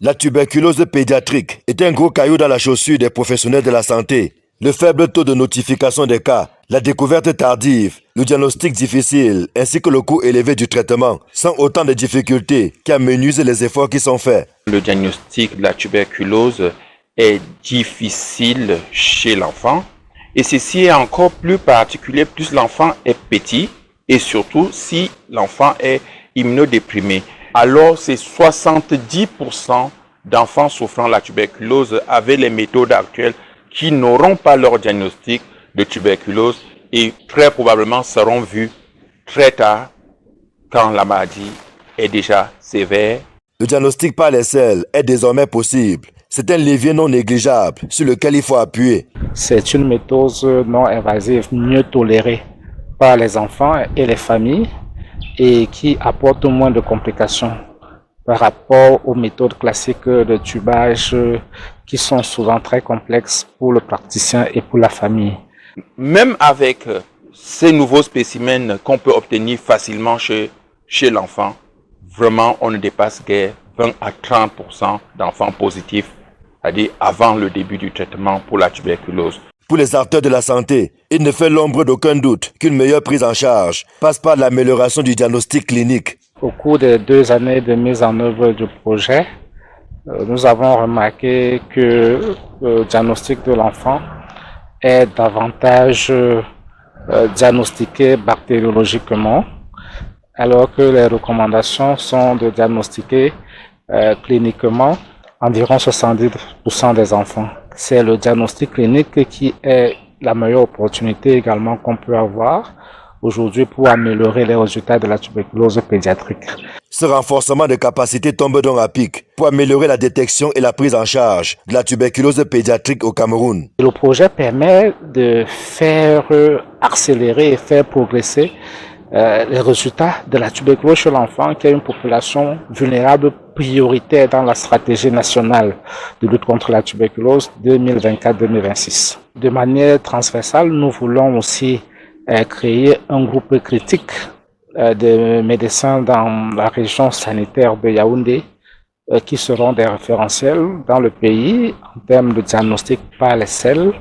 La tuberculose pédiatrique est un gros caillou dans la chaussure des professionnels de la santé. Le faible taux de notification des cas, la découverte tardive, le diagnostic difficile ainsi que le coût élevé du traitement sont autant de difficultés qui amenuisent les efforts qui sont faits. Le diagnostic de la tuberculose est difficile chez l'enfant et ceci est encore plus particulier plus l'enfant est petit et surtout si l'enfant est immunodéprimé. Alors c'est 70% d'enfants souffrant de la tuberculose avec les méthodes actuelles qui n'auront pas leur diagnostic de tuberculose et très probablement seront vus très tard quand la maladie est déjà sévère. Le diagnostic par les selles est désormais possible. C'est un levier non négligeable sur lequel il faut appuyer. C'est une méthode non invasive mieux tolérée par les enfants et les familles et qui apporte moins de complications par rapport aux méthodes classiques de tubage qui sont souvent très complexes pour le praticien et pour la famille. Même avec ces nouveaux spécimens qu'on peut obtenir facilement chez l'enfant, vraiment on ne dépasse guère 20 à 30% d'enfants positifs, c'est-à-dire avant le début du traitement pour la tuberculose. Pour les acteurs de la santé, il ne fait l'ombre d'aucun doute qu'une meilleure prise en charge passe par l'amélioration du diagnostic clinique. Au cours des 2 années de mise en œuvre du projet, nous avons remarqué que le diagnostic de l'enfant est davantage diagnostiqué bactériologiquement, alors que les recommandations sont de diagnostiquer cliniquement environ 70% des enfants. C'est le diagnostic clinique qui est la meilleure opportunité également qu'on peut avoir aujourd'hui pour améliorer les résultats de la tuberculose pédiatrique. Ce renforcement de capacité tombe donc à pic pour améliorer la détection et la prise en charge de la tuberculose pédiatrique au Cameroun. Le projet permet de faire accélérer et faire progresser les résultats de la tuberculose chez l'enfant, qui est une population vulnérable prioritaire dans la stratégie nationale de lutte contre la tuberculose 2024-2026. De manière transversale, nous voulons aussi créer un groupe critique de médecins dans la région sanitaire de Yaoundé qui seront des référentiels dans le pays en termes de diagnostic par les selles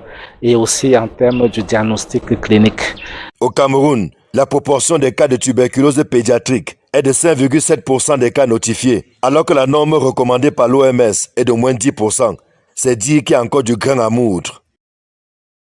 et aussi en termes du diagnostic clinique. Au Cameroun, la proportion des cas de tuberculose pédiatrique est de 5,7% des cas notifiés, alors que la norme recommandée par l'OMS est de moins 10%. C'est dire qu'il y a encore du grain à moudre.